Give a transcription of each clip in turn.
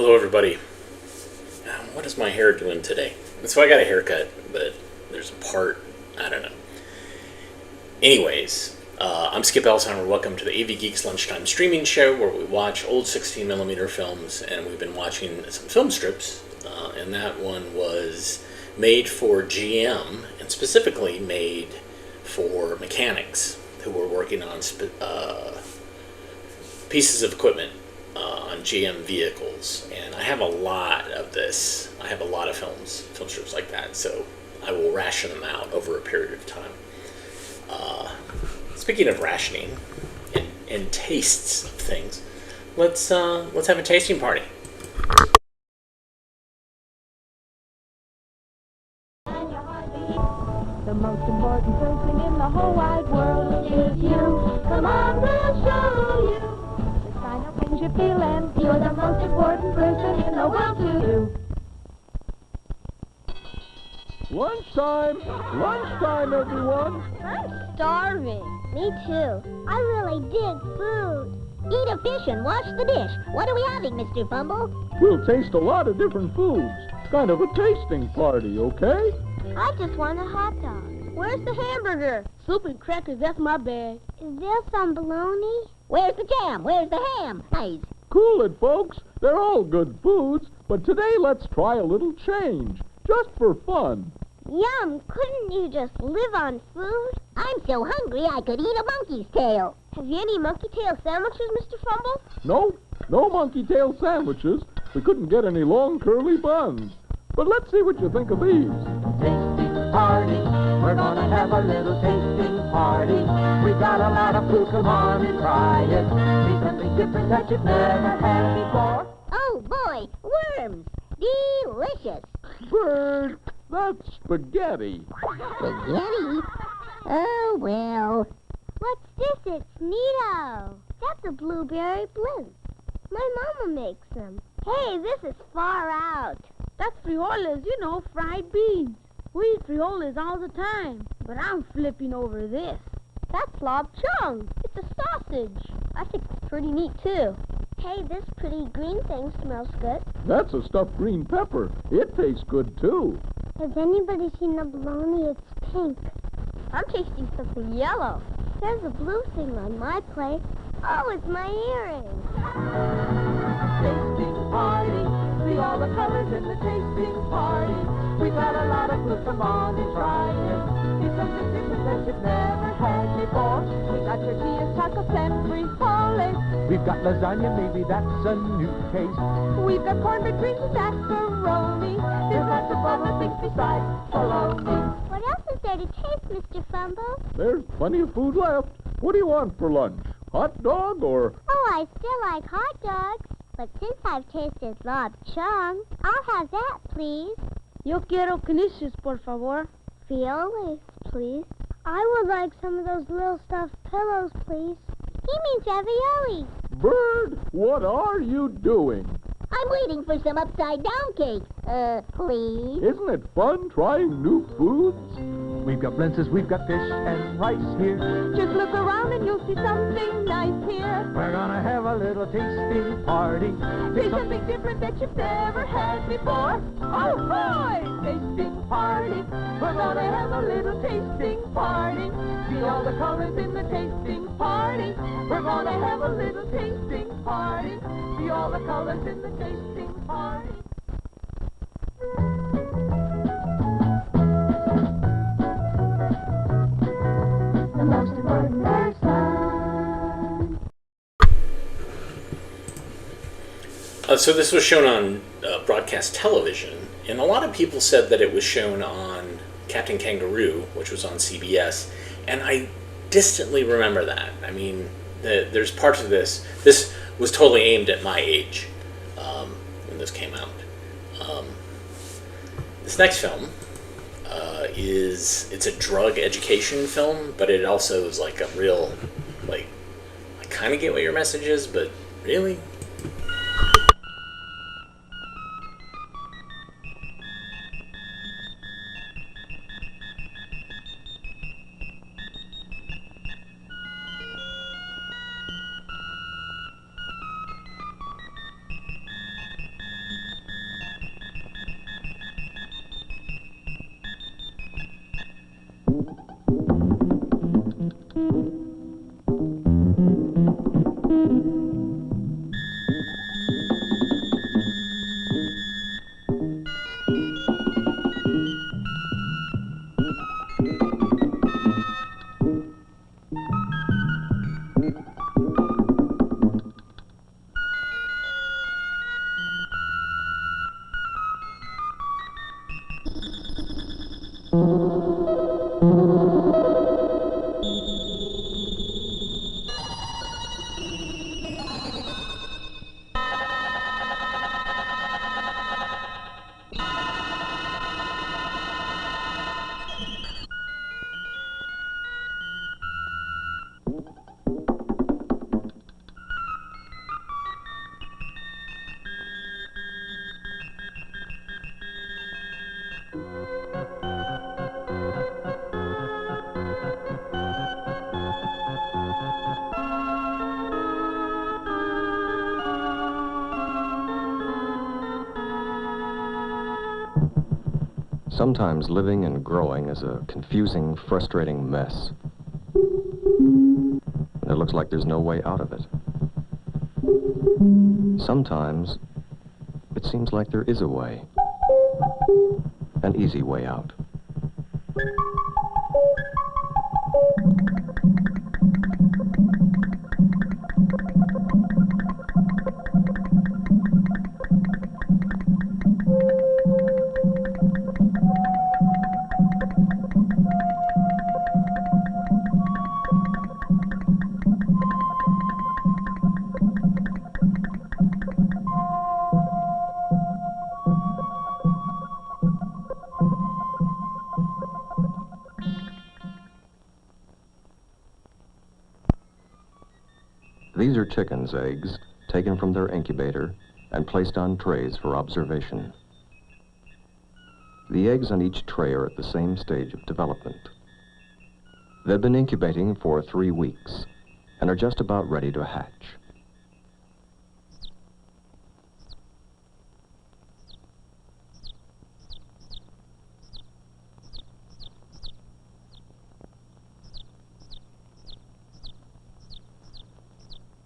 Hello, everybody. What is my hair doing today? So I got a haircut, but there's a part, I don't know. Anyways, I'm Skip Elsheimer. Welcome to the AV Geeks Lunchtime Streaming Show, where we watch old 16mm films, and we've been watching some film strips, and that one was made for GM, and specifically made for mechanics who were working on pieces of equipment on GM vehicles. And I have a lot of this. I have a lot of film strips like that, so I will ration them out over a period of time. Speaking of rationing and tastes of things, let's have a tasting party. The most important person in the whole wide world is you. Come on, we'll show you. The kind of things you feel, and you're the most important person in the world to you. Lunchtime, everyone. I'm starving. Me too. I really dig food. Eat a fish and wash the dish. What are we having, Mr. Fumble? We'll taste a lot of different foods. Kind of a tasting party, okay? I just want a hot dog. Where's the hamburger? Soup and crackers, that's my bag. Is there some bologna? Where's the jam? Where's the ham? Nice. Cool it, folks. They're all good foods, but today let's try a little change, just for fun. Yum! Couldn't you just live on food? I'm so hungry I could eat a monkey's tail. Have you any monkey tail sandwiches, Mr. Fumble? No monkey tail sandwiches. We couldn't get any long curly buns. But let's see what you think of these. Tasting party, we're gonna have a little tasting party. We got a lot of food, come on and try it. See something different that you've never had before. Oh boy, worms! Delicious! Bird, that's spaghetti. Spaghetti? Oh well. What's this? It's Neato. That's a blueberry blimp. My mama makes them. Hey, this is far out. That's frijoles, fried beans. We eat frijoles all the time, but I'm flipping over this. That's lob chung. It's a sausage. I think it's pretty neat, too. Hey, this pretty green thing smells good. That's a stuffed green pepper. It tastes good, too. Has anybody seen the bologna? It's pink. I'm tasting something yellow. There's a blue thing on my plate. Oh, it's my earring. Tasting party, see all the colors in the tasting party. We got a lot of food, come on and try it. See something different that you've never had before. We got tortillas, tacos, and frijoles. We've got lasagna, maybe that's a new taste. We've got cornbread, greens, and macaroni. There's lots of other things besides bologna. What else is there to taste, Mr. Fumble? There's plenty of food left. What do you want for lunch? Hot dog or... Oh, I still like hot dogs. But since I've tasted lob chung, I'll have that, please. Yo quiero canisius, por favor. Frijoles, please. I would like some of those little stuffed pillows, please. He means ravioli. Bird, what are you doing? I'm waiting for some upside-down cake. Please? Isn't it fun trying new foods? We've got blintzes, we've got fish and rice here. Just look around and you'll see something nice here. We're gonna have a little tasting party. Taste something different that you've never had before. Oh boy, tasting party. We're gonna have a little tasting party. See all the colors in the tasting party. We're gonna have a little tasting party. See all the colors in the tasting party. The most important person. So this was shown on broadcast television, and a lot of people said that it was shown on Captain Kangaroo, which was on CBS, and I distantly remember that. I mean, there's parts of this. This was totally aimed at my age when this came out. This next film it's a drug education film, but it also is like a real, like, I kind of get what your message is, but really? Sometimes living and growing is a confusing, frustrating mess. And it looks like there's no way out of it. Sometimes it seems like there is a way. An easy way out. These are chickens' eggs taken from their incubator and placed on trays for observation. The eggs on each tray are at the same stage of development. They've been incubating for 3 weeks and are just about ready to hatch.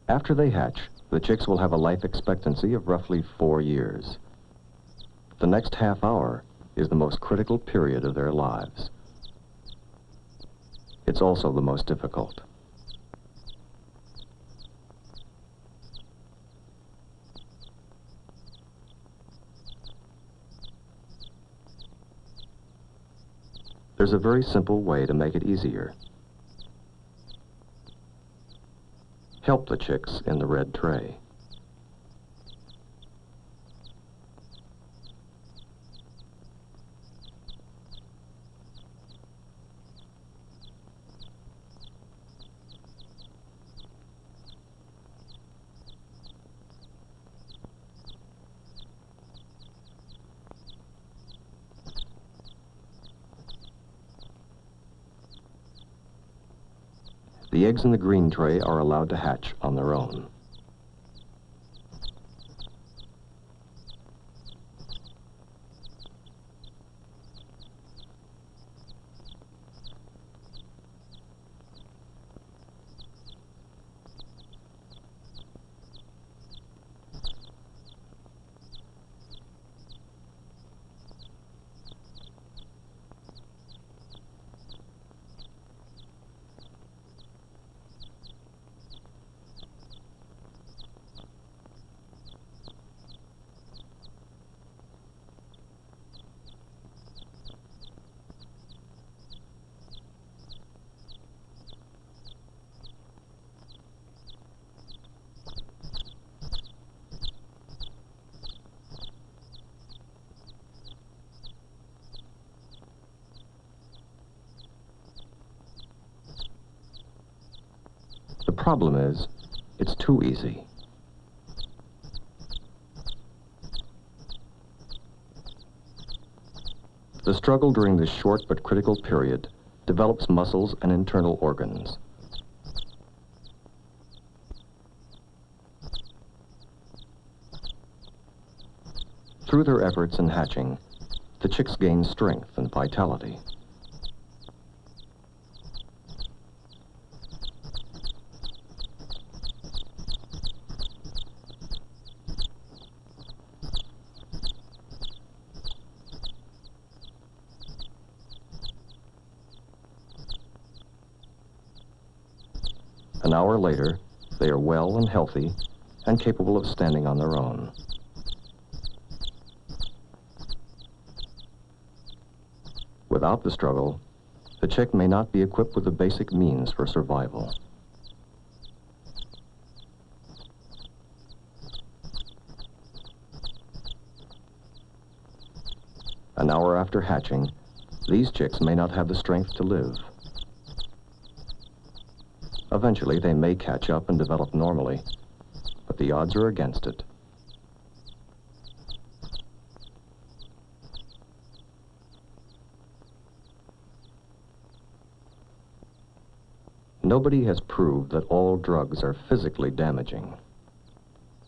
After they hatch, the chicks will have a life expectancy of roughly 4 years. The next half hour is the most critical period of their lives. It's also the most difficult. There's a very simple way to make it easier. Help the chicks in the red tray. The eggs in the green tray are allowed to hatch on their own. The problem is, it's too easy. The struggle during this short but critical period develops muscles and internal organs. Through their efforts in hatching, the chicks gain strength and vitality. An hour later, they are well and healthy and capable of standing on their own. Without the struggle, the chick may not be equipped with the basic means for survival. An hour after hatching, these chicks may not have the strength to live. Eventually, they may catch up and develop normally, but the odds are against it. Nobody has proved that all drugs are physically damaging.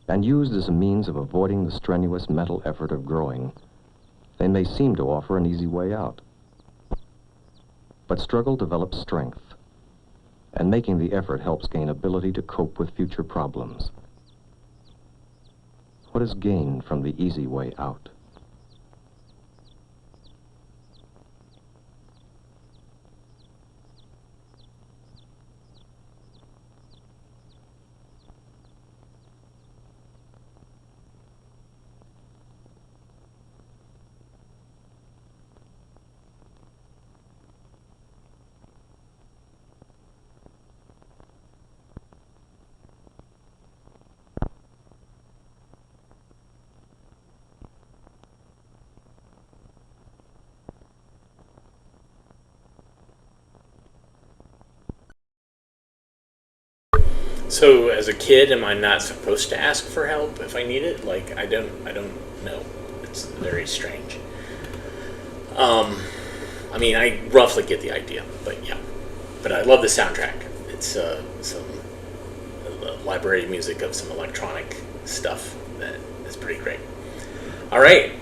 And used as a means of avoiding the strenuous mental effort of growing, They may seem to offer an easy way out. But struggle develops strength, and making the effort helps gain ability to cope with future problems. What is gained from the easy way out? So, as a kid, am I not supposed to ask for help if I need it? Like, I don't know. It's very strange. I mean, I roughly get the idea, but yeah. But I love the soundtrack. It's some library music of some electronic stuff that is pretty great. All right,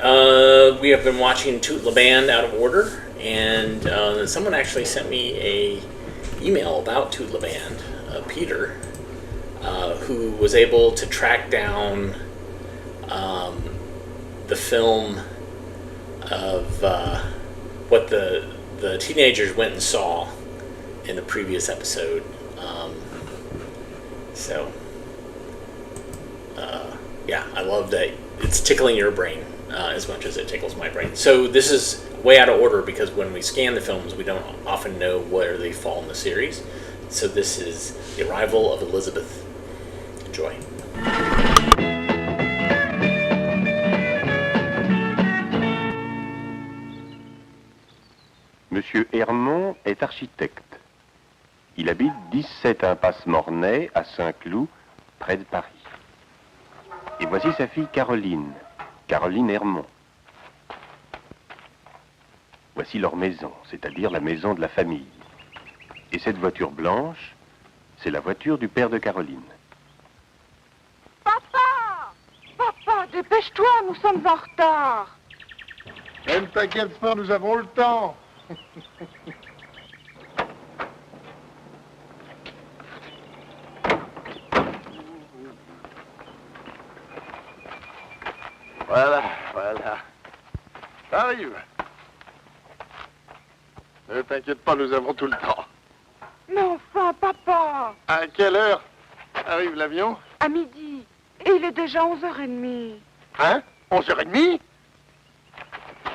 we have been watching Toute La Bande out of order, and someone actually sent me a email about Toute La Bande, Peter, who was able to track down the film of what the teenagers went and saw in the previous episode. Yeah, I love that it's tickling your brain as much as it tickles my brain. So this is way out of order because when we scan the films, we don't often know where they fall in the series. So this is The Arrival of Elizabeth. Enjoy. Monsieur Hermont est architecte. Il habite 17 impasse Mornay à Saint-Cloud, près de Paris. Et voici sa fille Caroline, Caroline Hermont. Voici leur maison, c'est-à-dire la maison de la famille. Et cette voiture blanche, c'est la voiture du père de Caroline. Papa! Papa, dépêche-toi, nous sommes en retard. Ne t'inquiète pas, nous avons le temps. Voilà, voilà. Arrive. Ne t'inquiète pas, nous avons tout le temps. Mais enfin, papa! À quelle heure arrive l'avion? À midi. Et il est déjà 11h30. Hein? 11h30?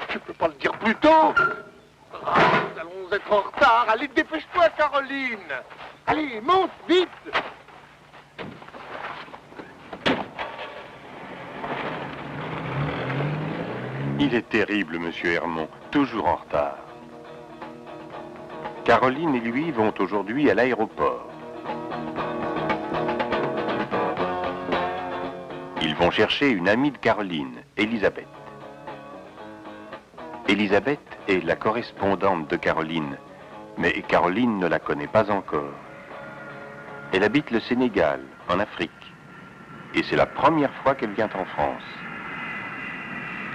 Tu peux pas le dire plus tôt? Ah, nous allons être en retard. Allez, dépêche-toi, Caroline. Allez, monte, vite. Il est terrible, monsieur Hermont, toujours en retard. Caroline et lui vont aujourd'hui à l'aéroport. Ils vont chercher une amie de Caroline, Elisabeth. Elisabeth est la correspondante de Caroline, mais Caroline ne la connaît pas encore. Elle habite le Sénégal, en Afrique, et c'est la première fois qu'elle vient en France.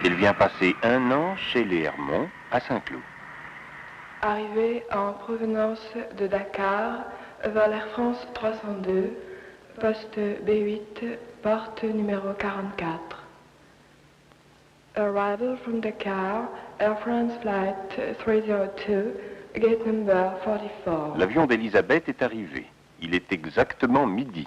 Elle vient passer 1 an chez les Hermont, à Saint-Cloud. Arrivée en provenance de Dakar, vers l'Air France 302, poste B8, porte numéro 44. Arrival from Dakar, Air France Flight 302, gate number 44. L'avion d'Elisabeth est arrivé. Il est exactement midi.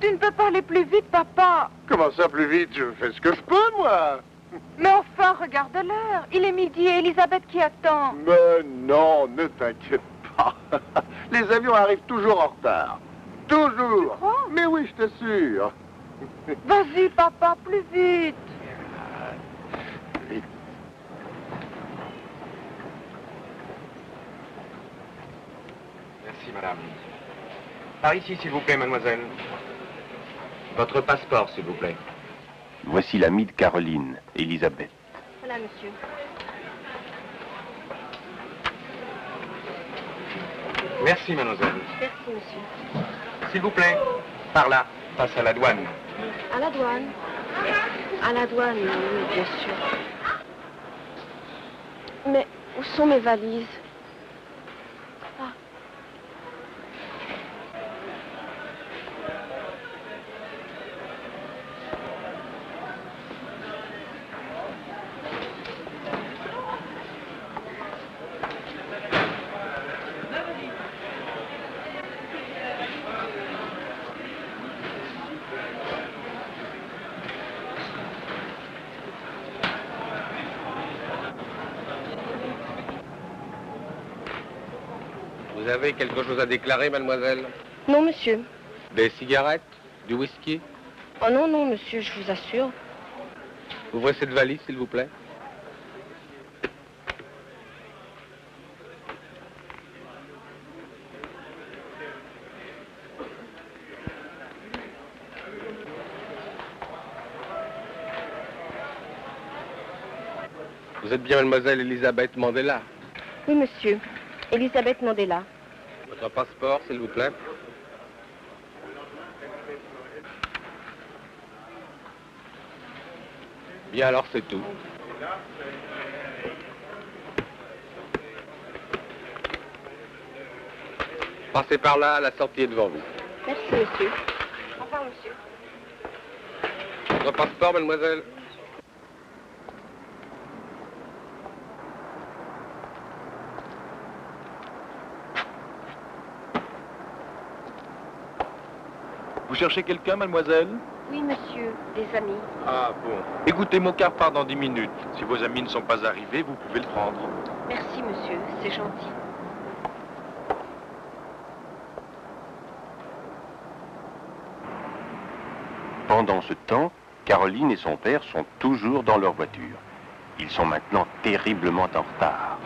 Tu ne peux pas aller plus vite, papa. Comment ça, plus vite? Je fais ce que je peux, moi. Mais enfin, regarde l'heure. Il est midi et Elisabeth qui attend. Mais non, ne t'inquiète pas. Les avions arrivent toujours en retard. Toujours. Tu crois? Mais oui, je t'assure. Vas-y, papa, plus vite. Vite. Merci, madame. Par ici, s'il vous plaît, mademoiselle. Votre passeport, s'il vous plaît. Voici l'amie de Caroline, Elisabeth. Voilà, monsieur. Merci, mademoiselle. Merci, monsieur. S'il vous plaît, par là, face à la douane. À la douane. À la douane, oui, bien sûr. Mais où sont mes valises? Ah. Vous avez quelque chose à déclarer, mademoiselle? Non, monsieur. Des cigarettes? Du whisky? Oh non, non, monsieur, je vous assure. Ouvrez cette valise, s'il vous plaît. Vous êtes bien mademoiselle Elisabeth Mandela? Oui, monsieur. Elisabeth Mandela. Votre passeport, s'il vous plaît. Bien, alors c'est tout. Passez par là, la sortie est devant vous. Merci, monsieur. Au revoir, monsieur. Votre passeport, mademoiselle? Vous cherchez quelqu'un, mademoiselle? Oui, monsieur. Des amis. Ah bon. Écoutez, mon car part dans 10 minutes. Si vos amis ne sont pas arrivés, vous pouvez le prendre. Merci, monsieur. C'est gentil. Pendant ce temps, Caroline et son père sont toujours dans leur voiture. Ils sont maintenant terriblement en retard.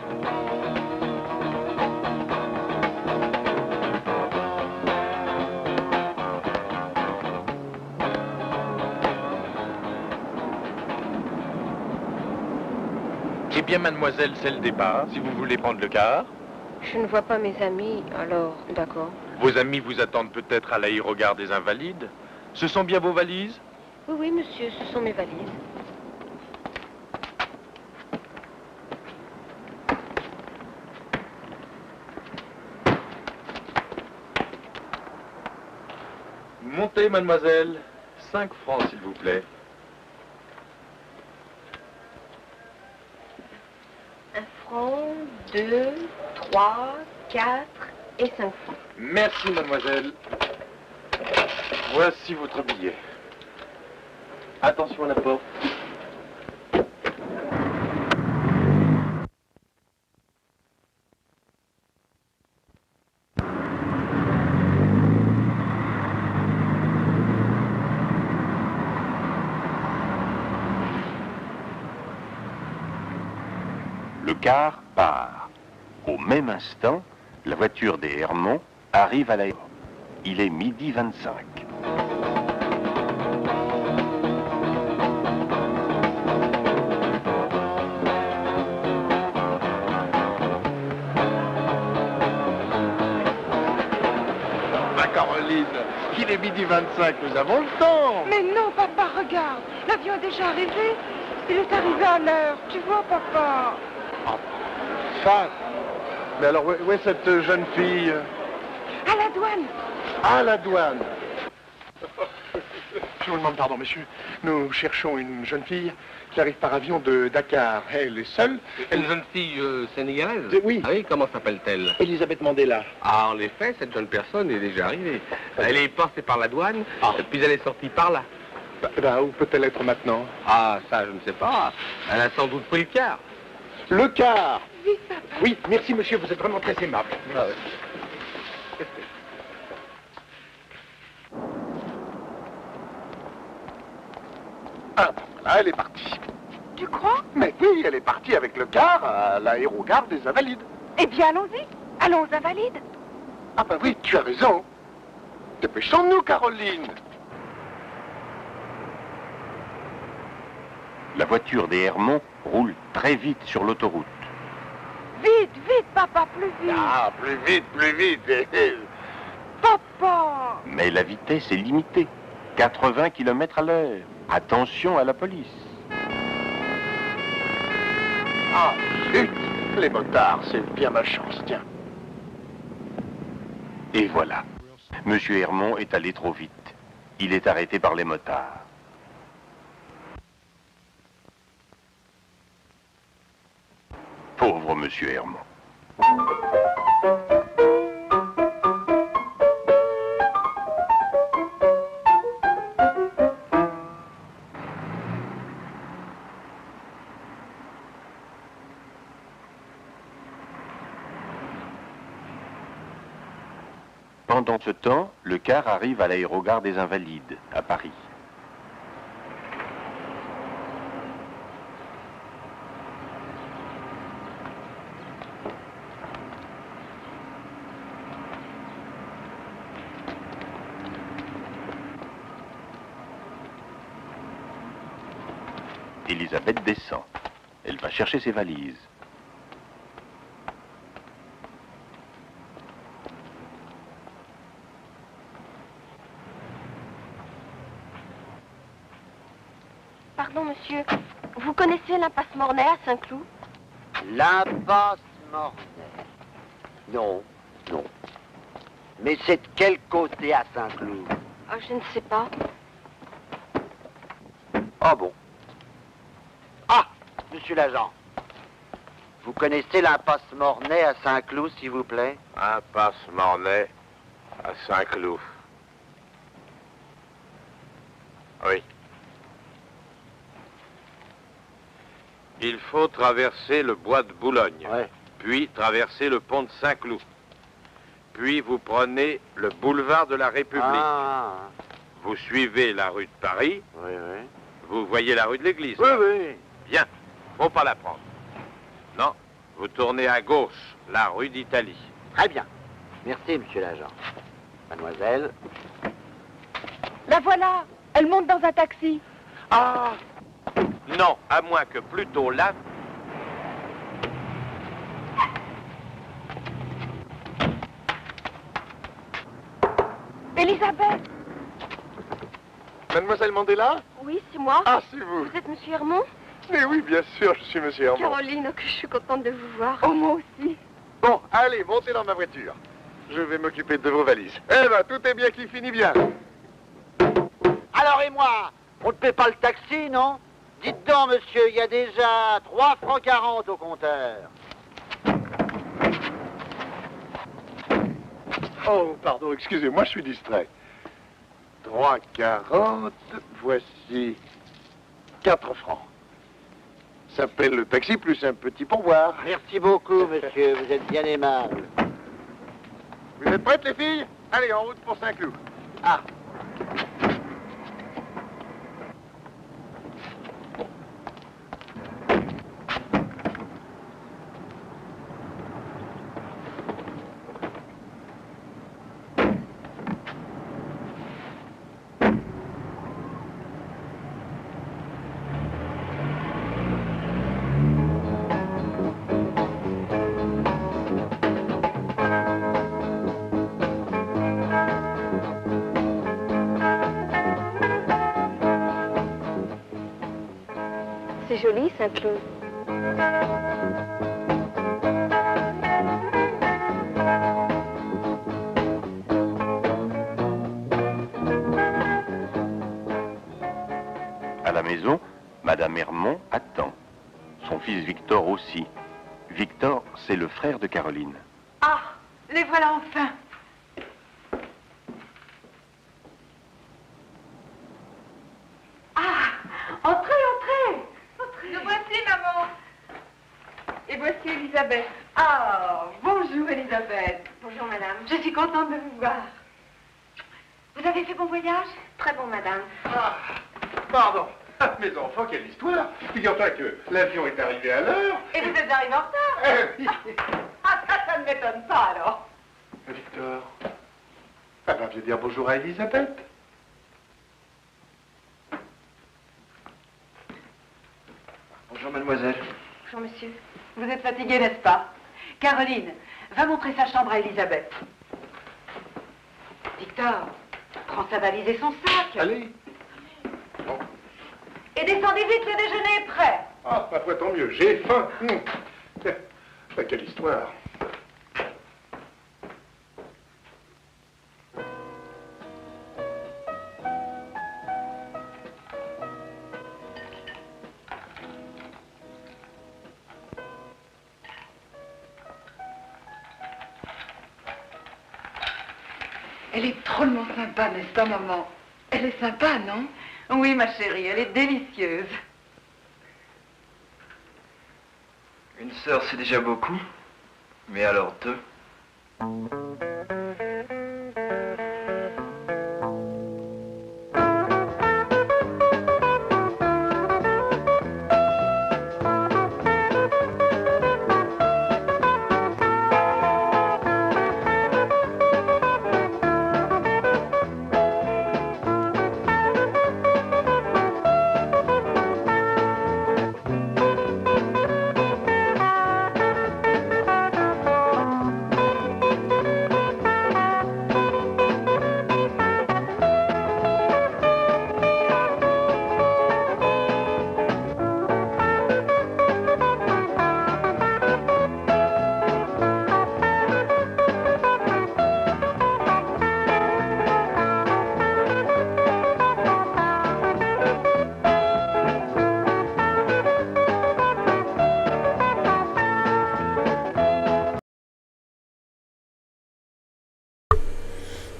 Eh bien, mademoiselle, c'est le départ, si vous voulez prendre le car. Je ne vois pas mes amis, alors d'accord. Vos amis vous attendent peut-être à l'aérogare des Invalides. Ce sont bien vos valises? Oui, oui, monsieur, ce sont mes valises. Montez, mademoiselle. 5 francs, s'il vous plaît. Un franc, 2, 3, 4 et 5 francs. Merci, mademoiselle. Voici votre billet. Attention à la porte. Le car part. Au même instant, la voiture des Hermont arrive à l'aéroport. Il est 12h25. Caroline, il est 12h25, nous avons le temps. Mais non, papa, regarde. L'avion est déjà arrivé. Il est arrivé à l'heure. Tu vois, papa. Ça. Mais alors, où est cette jeune fille? À la douane. À la douane. Je vous demande pardon, monsieur. Nous cherchons une jeune fille qui arrive par avion de Dakar. Elle est seule. Une jeune fille sénégalaise? Oui. Ah oui, comment s'appelle-t-elle? Elisabeth Mandela. Ah, en effet, cette jeune personne est déjà arrivée. Elle est passée par la douane, puis elle est sortie par là. Où peut-elle être maintenant? Ah, ça, je ne sais pas. Elle a sans doute pris le car. Le car. Vite, papa. Oui, merci, monsieur, vous êtes vraiment très aimable. Ah, oui. Ah, là, elle est partie. Tu crois? Mais oui, elle est partie avec le car à l'aérogare des Invalides. Eh bien, allons-y. Allons aux Invalides. Ah ben oui, tu as raison. Dépêchons-nous, Caroline. La voiture des Hermont roule très vite sur l'autoroute. Vite. vite, vite, papa, plus vite. Ah, plus vite, plus vite. Papa. Mais la vitesse est limitée. 80 km à l'heure. Attention à la police. Ah, zut. Les motards, c'est bien ma chance, tiens. Et voilà. Monsieur Hermon est allé trop vite. Il est arrêté par les motards. Pauvre Monsieur Hermon. Pendant ce temps, le car arrive à l'aérogare des Invalides, à Paris. Elisabeth descend. Elle va chercher ses valises. Pardon, monsieur. Vous connaissez l'impasse Mornay à Saint-Cloud? L'impasse Mornay. Non, non. Mais c'est de quel côté à Saint-Cloud? Oh, je ne sais pas. Ah bon. Ah, monsieur l'agent. Vous connaissez l'impasse Mornay à Saint-Cloud, s'il vous plaît? Impasse Mornay à Saint-Cloud. Oui. Il faut traverser le bois de Boulogne, Ouais. puis traverser le pont de Saint-Cloud. Puis vous prenez le boulevard de la République. Ah, Vous suivez la rue de Paris. oui, oui. Vous voyez la rue de l'église. Oui, oui. Bien, faut pas la prendre. Non, vous tournez à gauche, la rue d'Italie. Très bien. Merci, monsieur l'agent. Mademoiselle. La voilà. Elle monte dans un taxi. Ah non, à moins que plutôt là. Elisabeth. Mademoiselle Mandela? Oui, c'est moi. Ah, c'est vous. Vous êtes monsieur Hermon? Mais oui, bien sûr, je suis monsieur Hermon. Caroline, oh, que je suis contente de vous voir. Oh, moi aussi. Bon, allez, montez dans ma voiture. Je vais m'occuper de vos valises. Eh ben, tout est bien qui finit bien. Alors et moi? On ne paie pas le taxi, non? Dites donc, monsieur, il y a déjà 3 francs 40 au compteur. Oh, pardon, excusez-moi, je suis distrait. 3,40, voici 4 francs. Ça s'appelle le taxi plus un petit pourboire. Merci beaucoup, monsieur, vous êtes bien aimable. Vous êtes prêtes, les filles? Allez, en route pour Saint-Cloud. Ah. C'est joli, Saint-Cloud. À la maison, Madame Hermon attend. Son fils Victor aussi. Victor, c'est le frère de Caroline. Ah, les voilà enfin. Ah, entrez, entrez. Nous voici, maman. Et voici Elisabeth. Ah, bonjour, Elisabeth. Bonjour, madame. Je suis contente de vous voir. Vous avez fait bon voyage? Très bon, madame. Ah, pardon. Ah, mes enfants, quelle histoire. Figure-toi que l'avion est arrivé à l'heure. Et vous êtes arrivé en retard? Oui. Ah, ça ne m'étonne pas, alors. Victor. Ah ben, viens dire bonjour à Elisabeth. Bonjour, mademoiselle. Bonjour, monsieur. Vous êtes fatigué, n'est-ce pas? Caroline, va montrer sa chambre à Elisabeth. Victor, prends sa valise et son sac. Allez. Bon. Et descendez vite, le déjeuner est prêt. Ah, ma foi, tant mieux, j'ai faim. Quelle histoire. Elle est drôlement sympa, n'est-ce pas, maman? Elle est sympa, non? Oui, ma chérie, elle est délicieuse. Une sœur, c'est déjà beaucoup, mais alors deux.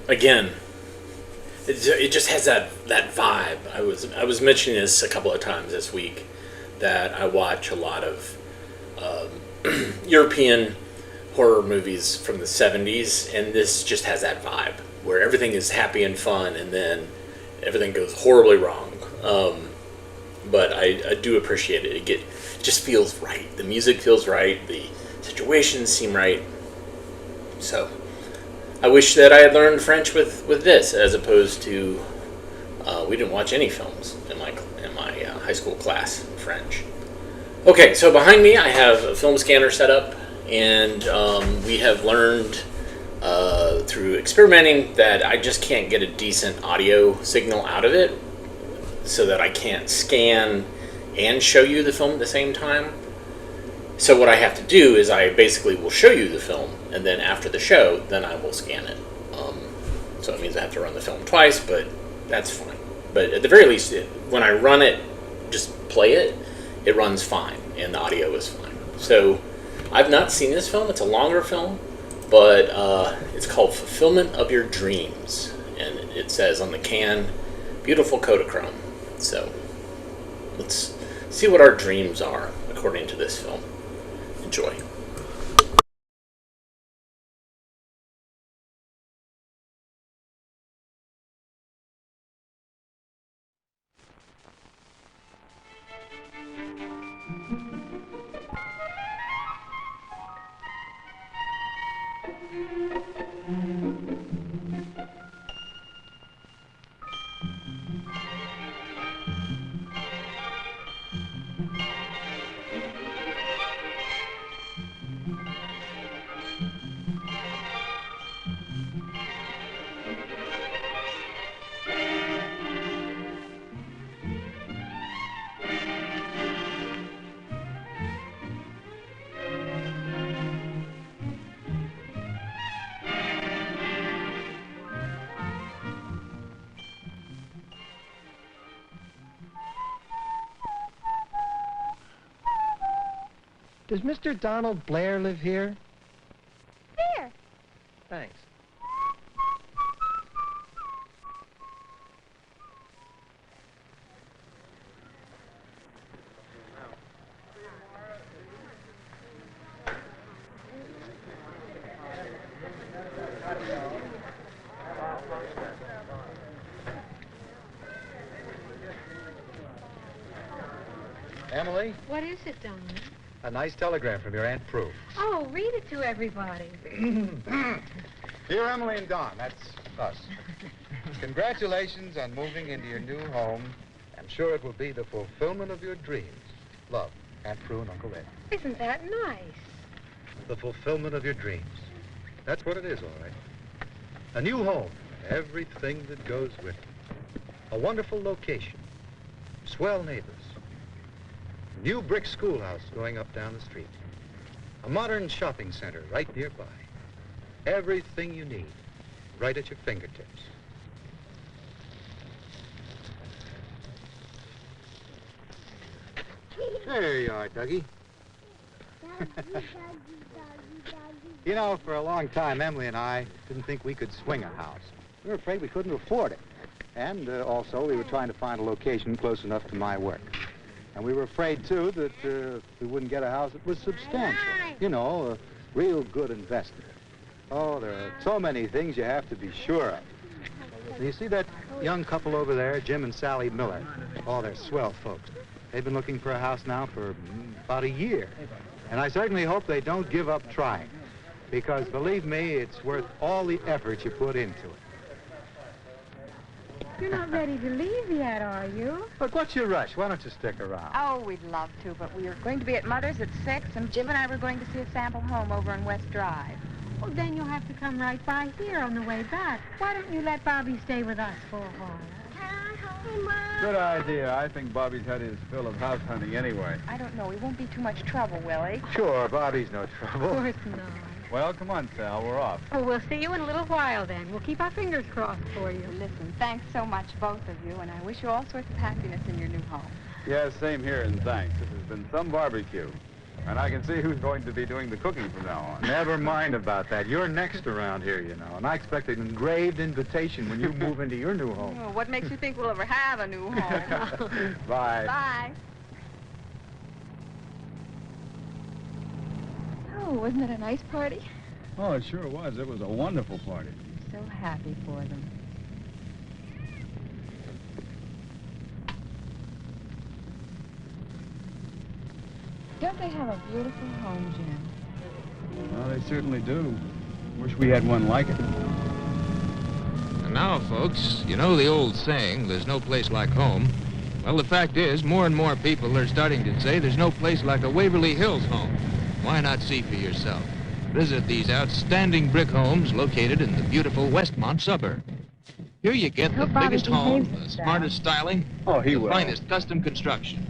Again, it just has that vibe. I was mentioning this a couple of times this week, that I watch a lot of European horror movies from the 70s, and this just has that vibe where everything is happy and fun, and then everything goes horribly wrong. But I do appreciate it. It just feels right. The music feels right. The situations seem right. So I wish that I had learned French with this, as opposed to we didn't watch any films in my high school class in French. Okay, so behind me I have a film scanner set up, and we have learned through experimenting that I just can't get a decent audio signal out of it, so that I can't scan and show you the film at the same time. So what I have to do is I basically will show you the film, and then after the show, then I will scan it. So it means I have to run the film twice, but that's fine. But at the very least, when I run it, just play it, it runs fine, and the audio is fine. So I've not seen this film. It's a longer film, but it's called Fulfillment of Your Dreams, and it says on the can, beautiful Kodachrome. So let's see what our dreams are according to this film. Enjoy. Does Mr. Donald Blair live here? Here. Thanks. Emily, What is it, Don? a nice telegram from your Aunt Prue. Oh, read it to everybody. Dear Emily and Don, that's us. Congratulations on moving into your new home. I'm sure it will be the fulfillment of your dreams. Love, Aunt Prue and Uncle Ed. Isn't that nice? the fulfillment of your dreams. That's what it is, all right. A new home, everything that goes with it. A wonderful location, swell neighbors. A new brick schoolhouse going up down the street. A modern shopping center right nearby. Everything you need, right at your fingertips. There you are, Dougie. You know, for a long time, Emily and I didn't think we could swing a house. We were afraid we couldn't afford it. And also, we were trying to find a location close enough to my work. And we were afraid, too, that we wouldn't get a house that was substantial. You know, a real good investment. Oh, there are so many things you have to be sure of. And you see that young couple over there, Jim and Sally Miller? Oh, they're swell folks. They've been looking for a house now for about a year. And I certainly hope they don't give up trying. Because, believe me, it's worth all the effort you put into it. You're not ready to leave yet, are you? Look, what's your rush? Why don't you stick around? Oh, we'd love to, but we are going to be at Mother's at 6, and Jim and I were going to see a sample home over on West Drive. Well, then you'll have to come right by here on the way back. Why don't you let Bobby stay with us for a while? Good idea. I think Bobby's had his fill of house hunting anyway. I don't know. He won't be too much trouble, Willie. Sure, Bobby's no trouble. Of course not. Well, come on, Sal. We're off. Oh, we'll see you in a little while, then. We'll keep our fingers crossed for you. Listen, thanks so much, both of you, and I wish you all sorts of happiness in your new home. Yeah, same here, and thanks. This has been some barbecue. And I can see who's going to be doing the cooking from now on. Never mind about that. You're next around here, you know, and I expect an engraved invitation when you move into your new home. Oh, what makes you think we'll ever have a new home? Bye. Bye. Oh, wasn't it a nice party? Oh, it sure was. It was a wonderful party. I'm so happy for them. Don't they have a beautiful home, Jim? Well, they certainly do. Wish we had one like it. And now, folks, you know the old saying, there's no place like home. Well, the fact is, more and more people are starting to say there's no place like a Waverly Hills home. Why not see for yourself? Visit these outstanding brick homes located in the beautiful Westmont suburb. Here you get the biggest home, the smartest styling, the finest custom construction.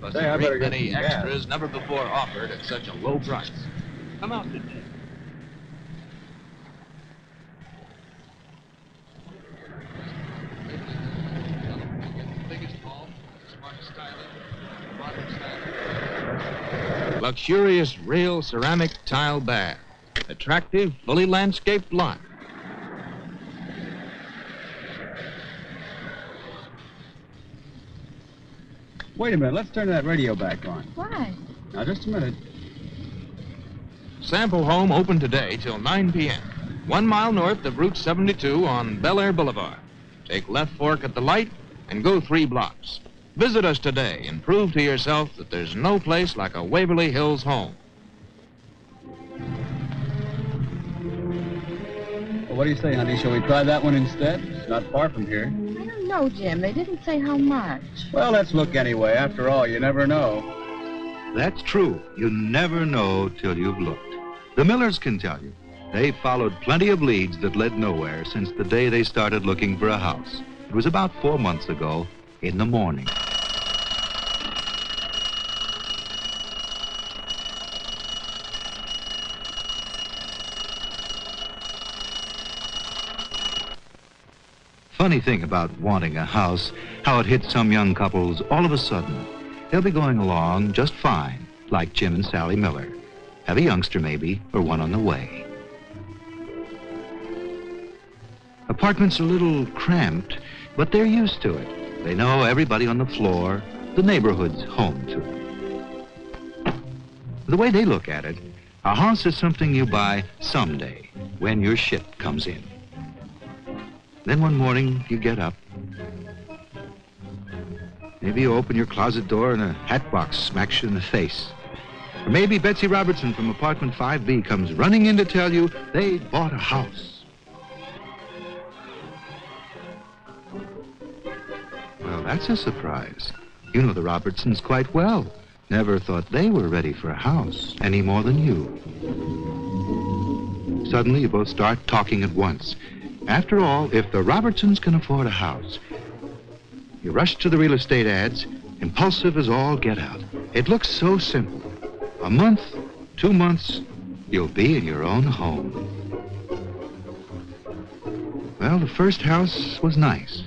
Plus a great many extras never before offered at such a low price. Come out today. Luxurious real ceramic tile bath. Attractive, fully landscaped lot. Wait a minute. Let's turn that radio back on. Why? Now, just a minute. Sample home open today till 9 p.m. 1 mile north of Route 72 on Bel Air Boulevard. Take left fork at the light and go 3 blocks. Visit us today and prove to yourself that there's no place like a Waverly Hills home. Well, what do you say, honey? Shall we try that one instead? It's not far from here. I don't know, Jim. They didn't say how much. Well, let's look anyway. After all, you never know. That's true. You never know till you've looked. The Millers can tell you. They followed plenty of leads that led nowhere since the day they started looking for a house. It was about 4 months ago in the morning. Funny thing about wanting a house, how it hits some young couples all of a sudden. They'll be going along just fine, like Jim and Sally Miller. Have a youngster maybe, or one on the way. Apartments are a little cramped, but they're used to it. They know everybody on the floor. The neighborhood's home to them. The way they look at it, a house is something you buy someday, when your ship comes in. Then one morning, you get up. Maybe you open your closet door and a hat box smacks you in the face. Or maybe Betsy Robertson from apartment 5B comes running in to tell you they bought a house. Well, that's a surprise. You know the Robertsons quite well. never thought they were ready for a house any more than you. Suddenly, you both start talking at once. After all, if the Robertsons can afford a house, you rush to the real estate ads, impulsive as all get out. It looks so simple. A month, 2 months, you'll be in your own home. Well, the first house was nice,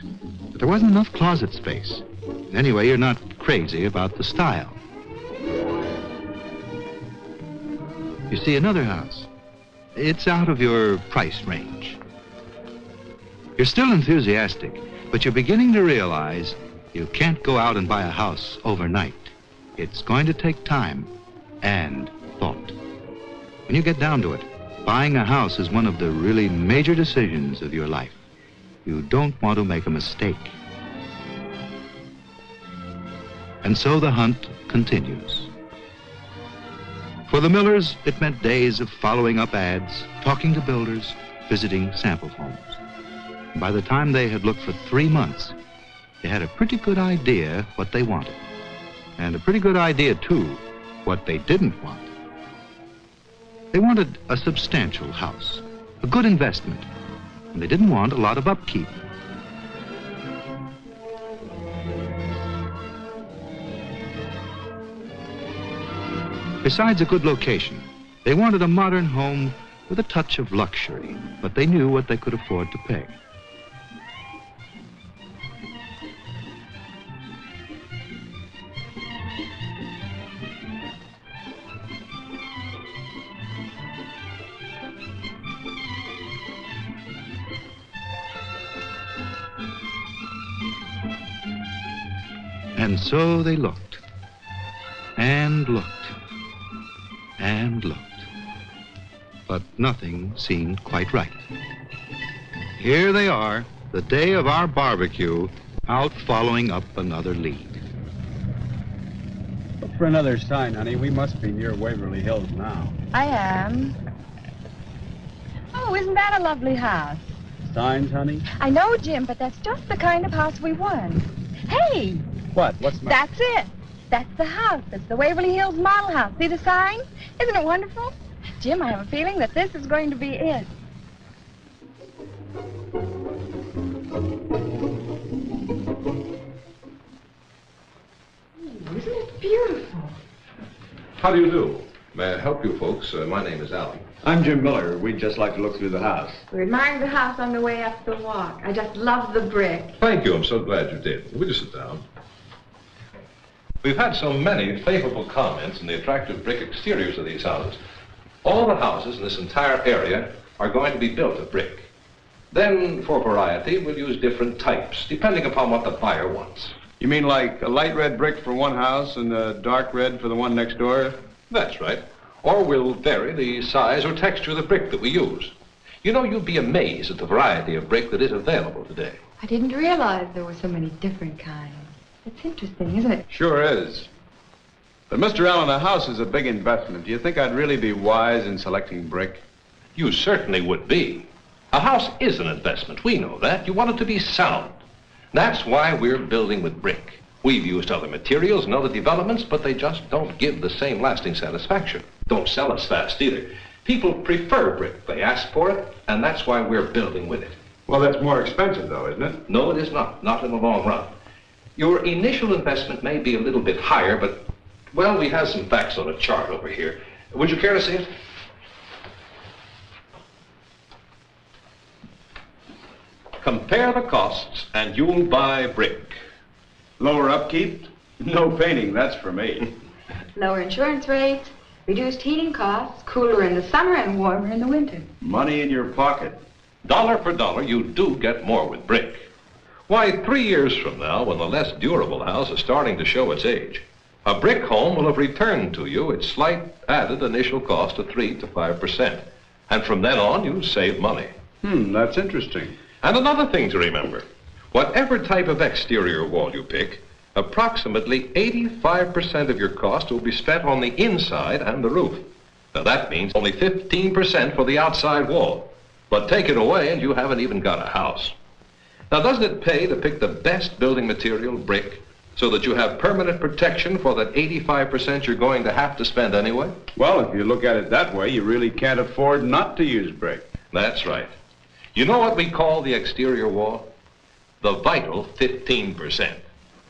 but there wasn't enough closet space. Anyway, you're not crazy about the style. You see another house. It's out of your price range. You're still enthusiastic, but you're beginning to realize you can't go out and buy a house overnight. It's going to take time and thought. When you get down to it, buying a house is one of the really major decisions of your life. You don't want to make a mistake. And so the hunt continues. For the Millers, it meant days of following up ads, talking to builders, visiting sample homes. By the time they had looked for 3 months, they had a pretty good idea what they wanted. And a pretty good idea, too, what they didn't want. They wanted a substantial house, a good investment, and they didn't want a lot of upkeep. Besides a good location, they wanted a modern home with a touch of luxury, but they knew what they could afford to pay. And so they looked, and looked, and looked. But nothing seemed quite right. Here they are, the day of our barbecue, out following up another lead. Look for another sign, honey. We must be near Waverly Hills now. I am. Oh, isn't that a lovely house? Signs, honey? I know, Jim, but that's just the kind of house we want. Hey! What? What's the matter? That's it. That's the house. It's the Waverly Hills model house. See the sign? Isn't it wonderful? Jim, I have a feeling that this is going to be it. Isn't it beautiful? How do you do? May I help you folks? My name is Alan. I'm Jim Miller. We'd just like to look through the house. We're admiring the house on the way up the walk. I just love the brick. Thank you. I'm so glad you did. Will you sit down? We've had so many favorable comments on the attractive brick exteriors of these houses. All the houses in this entire area are going to be built of brick. Then, for variety, we'll use different types, depending upon what the buyer wants. You mean like a light red brick for one house and a dark red for the one next door? That's right. Or we'll vary the size or texture of the brick that we use. You know, you'd be amazed at the variety of brick that is available today. I didn't realize there were so many different kinds. It's interesting, isn't it? Sure is. But, Mr. Allen, a house is a big investment. Do you think I'd really be wise in selecting brick? You certainly would be. A house is an investment. We know that. You want it to be sound. That's why we're building with brick. We've used other materials and other developments, but they just don't give the same lasting satisfaction. Don't sell us fast either. People prefer brick. They ask for it, and that's why we're building with it. Well, that's more expensive, though, isn't it? No, it is not. Not in the long run. Your initial investment may be a little bit higher, but, well, we have some facts on a chart over here. Would you care to see it? Compare the costs, and you'll buy brick. Lower upkeep? No painting, that's for me. Lower insurance rates, reduced heating costs, cooler in the summer and warmer in the winter. Money in your pocket. Dollar for dollar, you do get more with brick. Why, 3 years from now, when the less durable house is starting to show its age, a brick home will have returned to you its slight added initial cost of 3 to 5%. And from then on, you save money. That's interesting. And another thing to remember, whatever type of exterior wall you pick, approximately 85% of your cost will be spent on the inside and the roof. Now that means only 15% for the outside wall. But take it away and you haven't even got a house. Now doesn't it pay to pick the best building material, brick, So that you have permanent protection for that 85% you're going to have to spend anyway? Well, if you look at it that way, you really can't afford not to use brick. That's right. You know what we call the exterior wall? The vital 15%.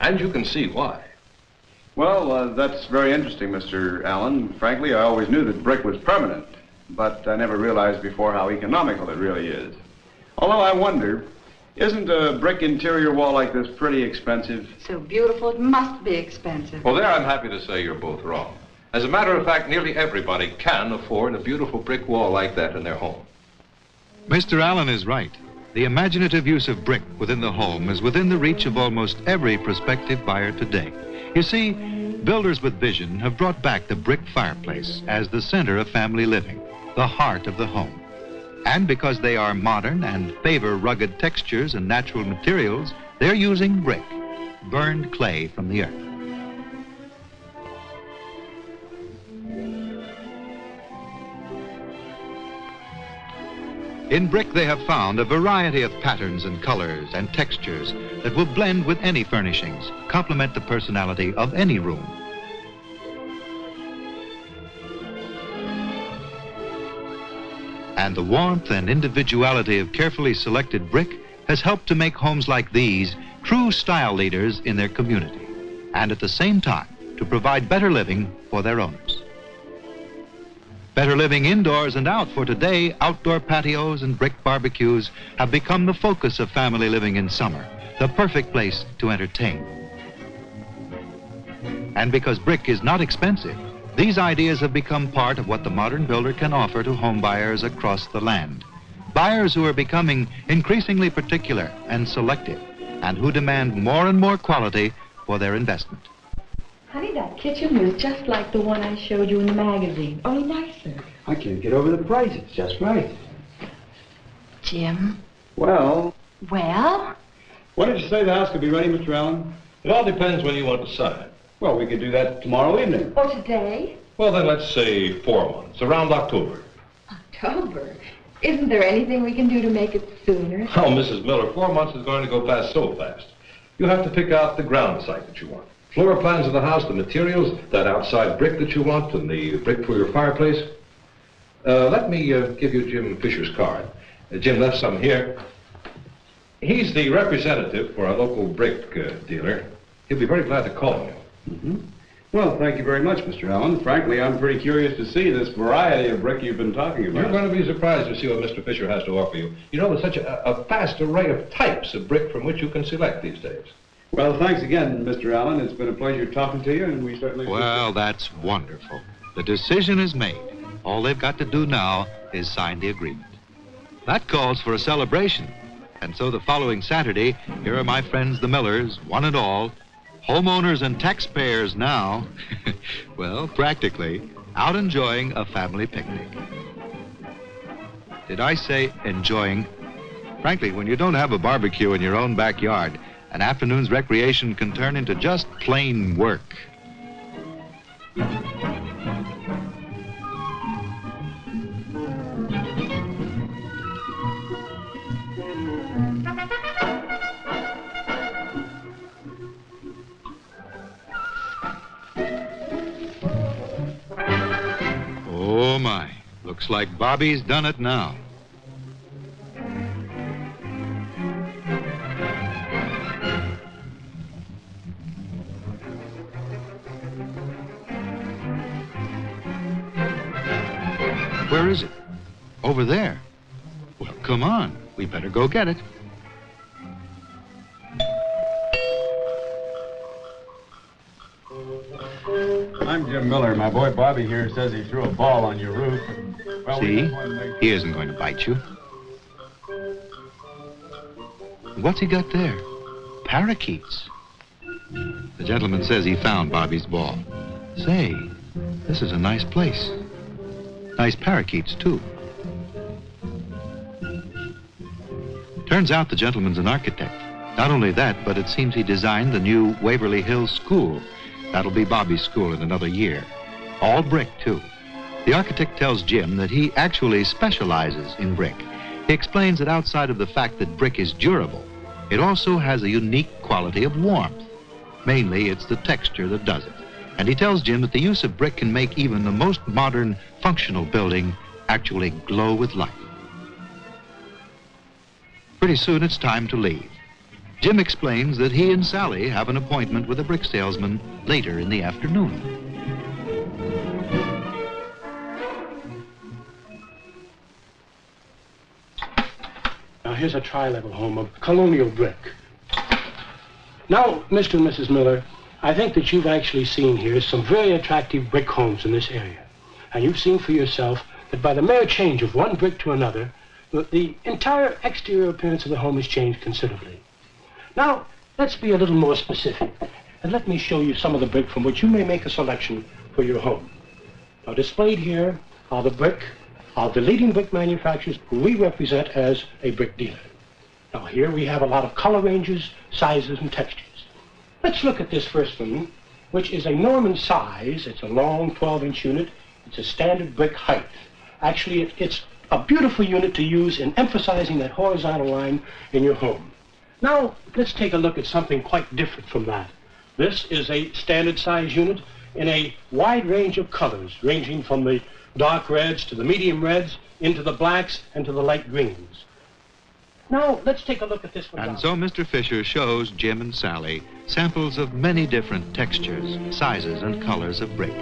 And you can see why. Well, that's very interesting, Mr. Allen. Frankly, I always knew that brick was permanent, but I never realized before how economical it really is. Although I wonder, isn't a brick interior wall like this pretty expensive? So beautiful, it must be expensive. Well, there I'm happy to say you're both wrong. As a matter of fact, nearly everybody can afford a beautiful brick wall like that in their home. Mr. Allen is right. The imaginative use of brick within the home is within the reach of almost every prospective buyer today. You see, builders with vision have brought back the brick fireplace as the center of family living, the heart of the home. And because they are modern and favor rugged textures and natural materials, they're using brick, burned clay from the earth. In brick, they have found a variety of patterns and colors and textures that will blend with any furnishings, complement the personality of any room. And the warmth and individuality of carefully selected brick has helped to make homes like these true style leaders in their community, and at the same time to provide better living for their owners. Better living indoors and out, for today, outdoor patios and brick barbecues have become the focus of family living in summer, the perfect place to entertain. And because brick is not expensive, these ideas have become part of what the modern builder can offer to home buyers across the land. Buyers who are becoming increasingly particular and selective, and who demand more and more quality for their investment. Honey, that kitchen was just like the one I showed you in the magazine, only nicer. I can't get over the price. It's just right. Jim? Well? Well? When did you say the house could be ready, Mr. Allen? It all depends when you want to sign. Well, we could do that tomorrow evening. Or today? Well, then let's say 4 months, around October. October? Isn't there anything we can do to make it sooner? Oh, Mrs. Miller, 4 months is going to go past so fast. You have to pick out the ground site that you want. Floor plans of the house, the materials, that outside brick that you want, and the brick for your fireplace. Let me give you Jim Fisher's card. Jim left some here. He's the representative for our local brick dealer. He'll be very glad to call on you. Mm-hmm. Well, thank you very much, Mr. Allen. Frankly, I'm pretty curious to see this variety of brick you've been talking about. You're going to be surprised to see what Mr. Fisher has to offer you. You know, there's such a vast array of types of brick from which you can select these days. Well, thanks again, Mr. Allen. It's been a pleasure talking to you, and we certainly... Well, that's wonderful. The decision is made. All they've got to do now is sign the agreement. That calls for a celebration. And so the following Saturday, here are my friends the Millers, one and all, homeowners and taxpayers now, well, practically, out enjoying a family picnic. Did I say enjoying? Frankly, when you don't have a barbecue in your own backyard, an afternoon's recreation can turn into just plain work. Oh my, looks like Bobby's done it now. Where is it? Over there. Well, come on. We better go get it. I'm Jim Miller. My boy Bobby here says he threw a ball on your roof. Well, See? He isn't going to bite you. What's he got there? Parakeets. The gentleman says he found Bobby's ball. Say, this is a nice place. Nice parakeets, too. Turns out the gentleman's an architect. Not only that, but it seems he designed the new Waverly Hills School. That'll be Bobby's school in another year. All brick, too. The architect tells Jim that he actually specializes in brick. He explains that outside of the fact that brick is durable, it also has a unique quality of warmth. Mainly, it's the texture that does it. And he tells Jim that the use of brick can make even the most modern, functional building actually glow with life. Pretty soon, it's time to leave. Jim explains that he and Sally have an appointment with a brick salesman later in the afternoon. Now, here's a tri-level home of colonial brick. Now, Mr. and Mrs. Miller, I think that you've actually seen here some very attractive brick homes in this area. And you've seen for yourself that by the mere change of one brick to another, the entire exterior appearance of the home has changed considerably. Now, let's be a little more specific, and let me show you some of the brick from which you may make a selection for your home. Now, displayed here are the brick of the leading brick manufacturers who we represent as a brick dealer. Now, here we have a lot of color ranges, sizes, and textures. Let's look at this first one, which is a Norman size. It's a long 12-inch unit. It's a standard brick height. Actually, it's a beautiful unit to use in emphasizing that horizontal line in your home. Now, let's take a look at something quite different from that. This is a standard size unit in a wide range of colors, ranging from the dark reds to the medium reds, into the blacks and to the light greens. Now, let's take a look at this one. And so Mr. Fisher shows Jim and Sally samples of many different textures, sizes, and colors of brick.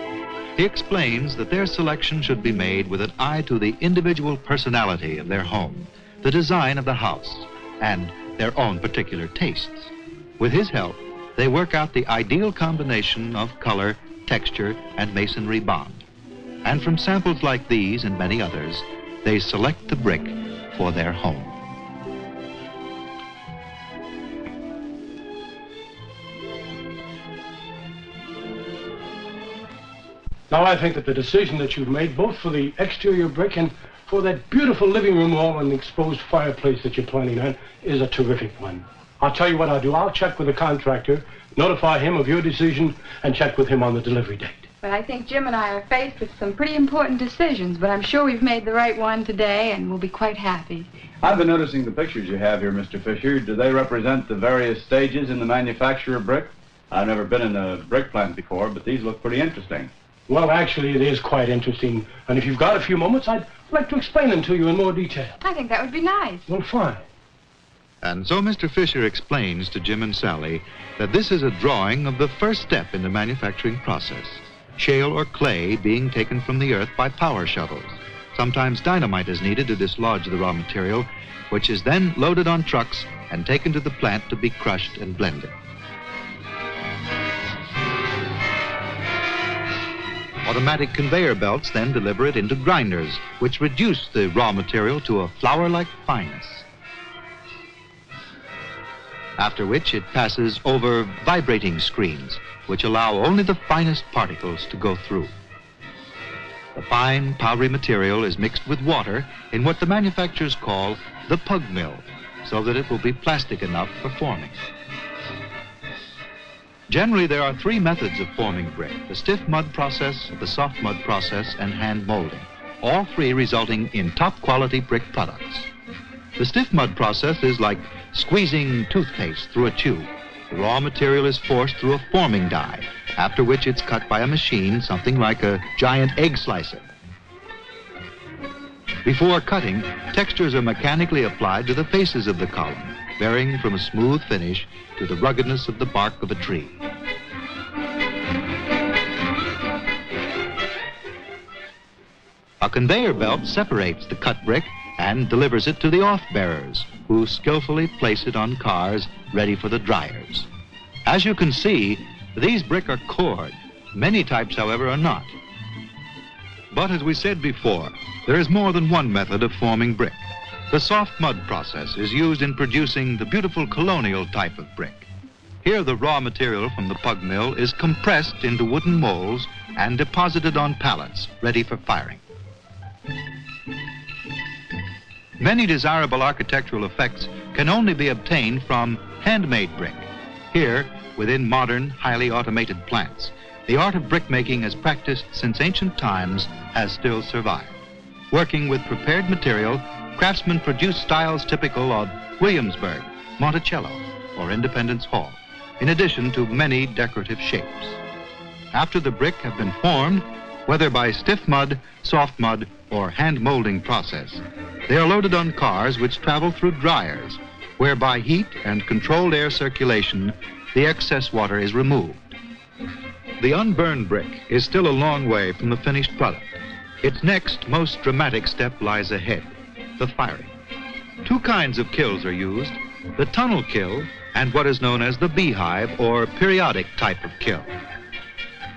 He explains that their selection should be made with an eye to the individual personality of their home, the design of the house, and their own particular tastes. With his help, they work out the ideal combination of color, texture, and masonry bond. And from samples like these and many others, they select the brick for their home. Now, I think that the decision that you've made, both for the exterior brick and for that beautiful living room wall and the exposed fireplace that you're planning on, is a terrific one. I'll tell you what I'll do. I'll check with the contractor, notify him of your decision, and check with him on the delivery date. Well, I think Jim and I are faced with some pretty important decisions, but I'm sure we've made the right one today, and we'll be quite happy. I've been noticing the pictures you have here, Mr. Fisher. Do they represent the various stages in the manufacture of brick? I've never been in a brick plant before, but these look pretty interesting. Well, actually, it is quite interesting. And if you've got a few moments, I'd like to explain them to you in more detail. I think that would be nice. Well, fine. And so Mr. Fisher explains to Jim and Sally that this is a drawing of the first step in the manufacturing process, shale or clay being taken from the earth by power shovels. Sometimes dynamite is needed to dislodge the raw material, which is then loaded on trucks and taken to the plant to be crushed and blended. Automatic conveyor belts then deliver it into grinders, which reduce the raw material to a flour-like fineness. After which it passes over vibrating screens, which allow only the finest particles to go through. The fine, powdery material is mixed with water in what the manufacturers call the pug mill, so that it will be plastic enough for forming. Generally, there are three methods of forming brick: the stiff mud process, the soft mud process, and hand molding, all three resulting in top-quality brick products. The stiff mud process is like squeezing toothpaste through a tube. The raw material is forced through a forming die, after which it's cut by a machine, something like a giant egg slicer. Before cutting, textures are mechanically applied to the faces of the column, varying from a smooth finish to the ruggedness of the bark of a tree. A conveyor belt separates the cut brick and delivers it to the off-bearers, who skillfully place it on cars ready for the dryers. As you can see, these brick are cored. Many types, however, are not. But as we said before, there is more than one method of forming brick. The soft mud process is used in producing the beautiful colonial type of brick. Here, the raw material from the pug mill is compressed into wooden molds and deposited on pallets, ready for firing. Many desirable architectural effects can only be obtained from handmade brick. Here, within modern, highly automated plants, the art of brickmaking as practiced since ancient times has still survived. Working with prepared material, craftsmen produce styles typical of Williamsburg, Monticello, or Independence Hall. in addition to many decorative shapes. After the brick have been formed, whether by stiff mud, soft mud, or hand molding process, they are loaded on cars which travel through dryers, where by heat and controlled air circulation, the excess water is removed. The unburned brick is still a long way from the finished product. Its next, most dramatic step lies ahead, the firing. Two kinds of kilns are used, the tunnel kiln and what is known as the beehive or periodic type of kiln.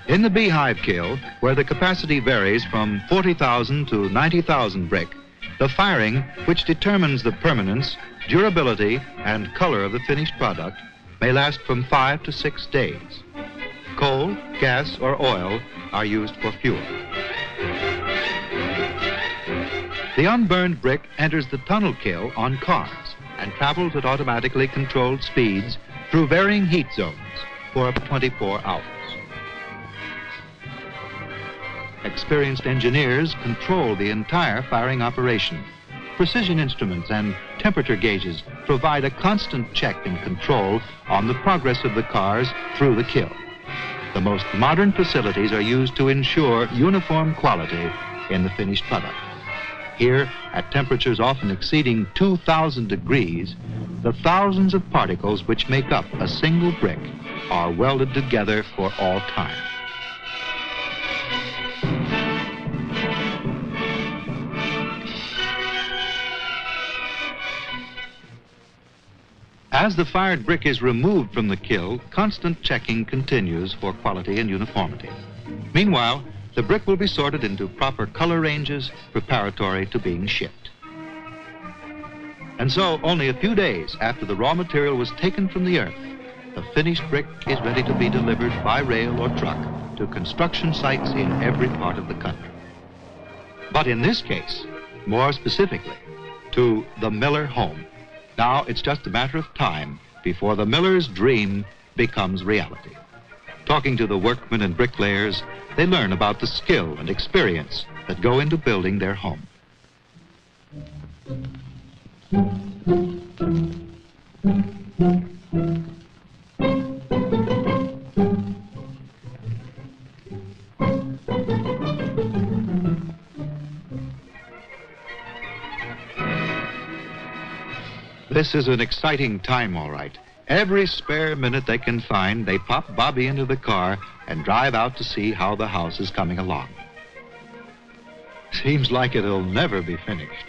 In the beehive kiln, where the capacity varies from 40,000 to 90,000 brick, the firing, which determines the permanence, durability, and color of the finished product, may last from 5 to 6 days. Coal, gas, or oil are used for fuel. The unburned brick enters the tunnel kiln on cars and travels at automatically controlled speeds through varying heat zones for up to 24 hours. Experienced engineers control the entire firing operation. Precision instruments and temperature gauges provide a constant check and control on the progress of the cars through the kiln. The most modern facilities are used to ensure uniform quality in the finished product. Here, at temperatures often exceeding 2,000 degrees, the thousands of particles which make up a single brick are welded together for all time. As the fired brick is removed from the kiln, constant checking continues for quality and uniformity. Meanwhile, the brick will be sorted into proper color ranges preparatory to being shipped. And so, only a few days after the raw material was taken from the earth, the finished brick is ready to be delivered by rail or truck to construction sites in every part of the country. But in this case, more specifically, to the Miller home. Now it's just a matter of time before the miller's dream becomes reality. Talking to the workmen and bricklayers, they learn about the skill and experience that go into building their home. This is an exciting time, all right. Every spare minute they can find, they pop Bobby into the car and drive out to see how the house is coming along. Seems like it'll never be finished.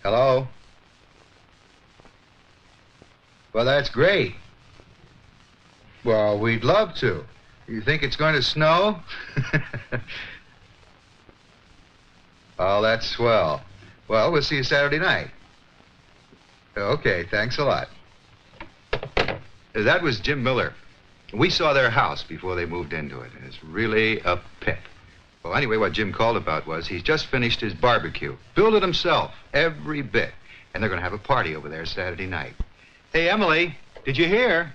Hello? Well, that's great. Well, we'd love to. You think it's going to snow? Oh, that's swell. Well, we'll see you Saturday night. Okay, thanks a lot. That was Jim Miller. We saw their house before they moved into it, and it's really a pit. Well, anyway, what Jim called about was he's just finished his barbecue. Built it himself, every bit. And they're going to have a party over there Saturday night. Hey, Emily, did you hear?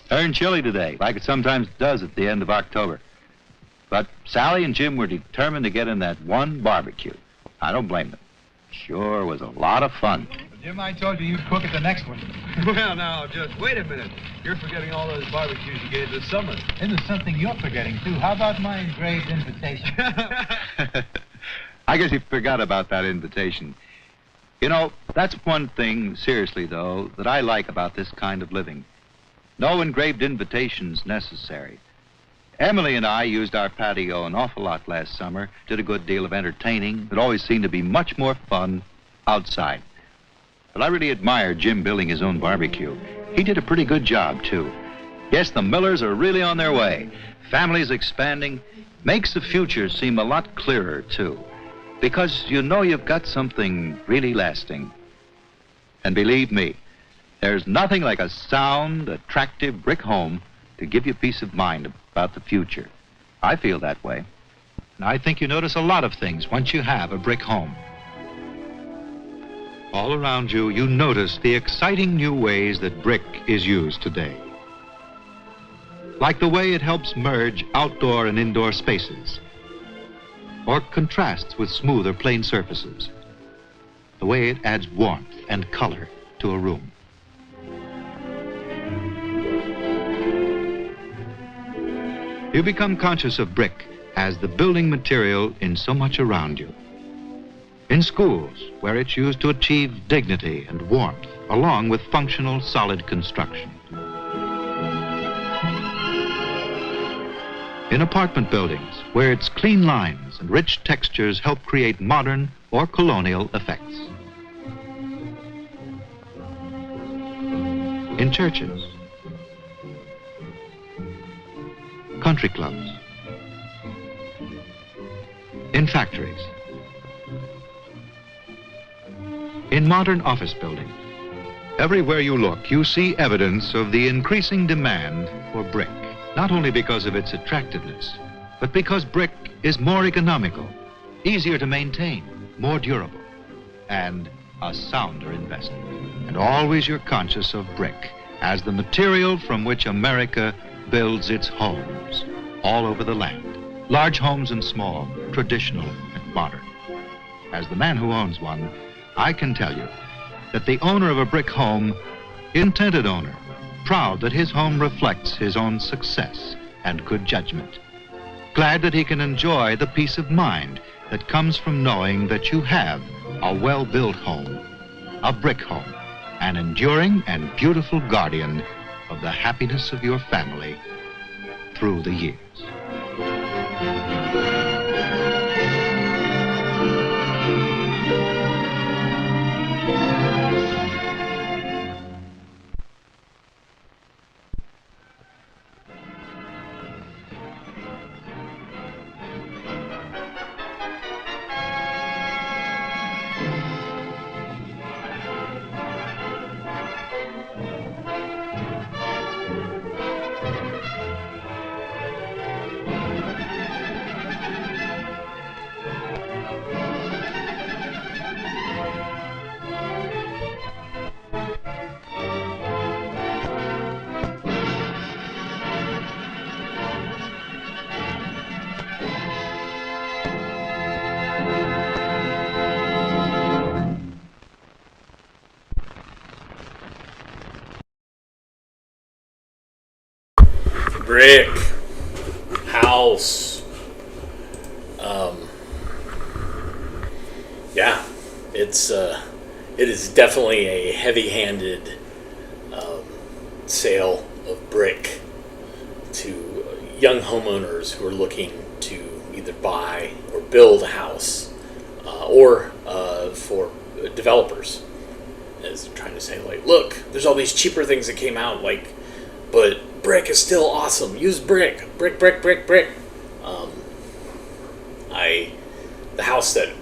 Turned chilly today, like it sometimes does at the end of October. But Sally and Jim were determined to get in that one barbecue. I don't blame them. Sure was a lot of fun. Jim, I told you you'd cook at the next one. Well, now, just wait a minute. You're forgetting all those barbecues you gave this summer. And there's something you're forgetting, too. How about my engraved invitation? I guess you forgot about that invitation. You know, that's one thing, seriously, though, that I like about this kind of living. No engraved invitations necessary. Emily and I used our patio an awful lot last summer, did a good deal of entertaining. It always seemed to be much more fun outside. But I really admired Jim building his own barbecue. He did a pretty good job, too. Yes, the Millers are really on their way. Families expanding. Makes the future seem a lot clearer, too. Because you know you've got something really lasting. And believe me, there's nothing like a sound, attractive brick home to give you peace of mind about the future. I feel that way. And I think you notice a lot of things once you have a brick home. All around you, you notice the exciting new ways that brick is used today. like the way it helps merge outdoor and indoor spaces, or contrasts with smoother plain surfaces, the way it adds warmth and color to a room. You become conscious of brick as the building material in so much around you. In schools, where it's used to achieve dignity and warmth, along with functional, solid construction. In apartment buildings, where its clean lines and rich textures help create modern or colonial effects. In churches, country clubs, in factories, in modern office buildings. Everywhere you look, you see evidence of the increasing demand for brick, not only because of its attractiveness, but because brick is more economical, easier to maintain, more durable, and a sounder investment. And always you're conscious of brick as the material from which America builds its homes all over the land. Large homes and small, traditional and modern. As the man who owns one, I can tell you that the owner of a brick home, intended owner, proud that his home reflects his own success and good judgment. Glad that he can enjoy the peace of mind that comes from knowing that you have a well-built home, a brick home, an enduring and beautiful guardian of the happiness of your family through the years. Brick, house, yeah, it is definitely a heavy-handed sale of brick to young homeowners who are looking to either buy or build a house, or for developers, as trying to say, like, look, there's all these cheaper things that came out, like, but brick is still awesome. Use brick. Brick. The house that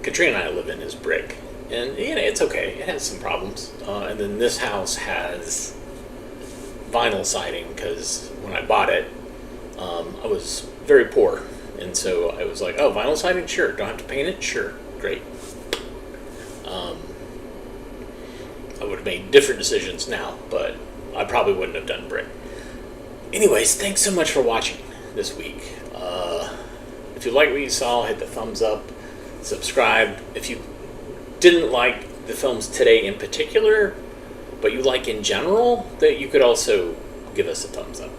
Katrina and I live in is brick. And, it's okay. It has some problems. And then this house has vinyl siding, because when I bought it, I was very poor. And so I was like, oh, vinyl siding? Sure. Don't have to paint it? Sure. Great. I would have made different decisions now, but I probably wouldn't have done brick. Anyways, thanks so much for watching this week. If you like what you saw, hit the thumbs up, subscribe. If you didn't like the films today in particular, but you like in general, that you could also give us a thumbs up.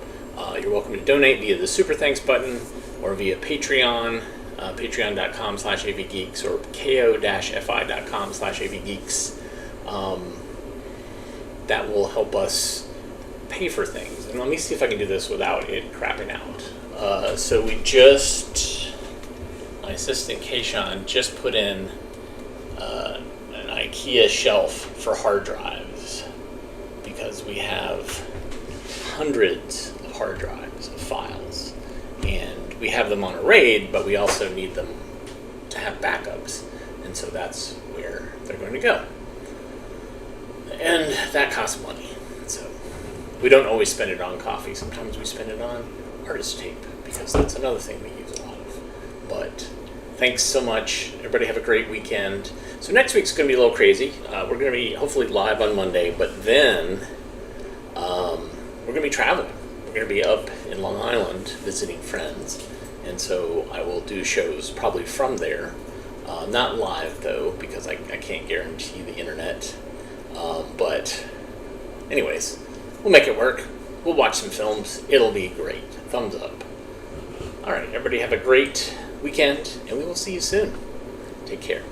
You're welcome to donate via the Super Thanks button or via Patreon, patreon.com/avgeeks or ko-fi.com/avgeeks. That will help us pay for things. And let me see if I can do this without it crapping out. So my assistant Keishan just put in an IKEA shelf for hard drives, because we have hundreds of hard drives of files, and we have them on a RAID, but we also need them to have backups, and so that's where they're going to go. And that costs money, so we don't always spend it on coffee. Sometimes we spend it on artist tape, because that's another thing we use a lot of. But thanks so much. Everybody have a great weekend. So next week's going to be a little crazy. We're going to be hopefully live on Monday, but then we're going to be traveling. We're we're going to be up in Long Island visiting friends, and so I will do shows probably from there. Not live, though, because I can't guarantee the internet. But anyways, we'll make it work. We'll watch some films. It'll be great. Thumbs up. All right, everybody have a great weekend, and we will see you soon. Take care.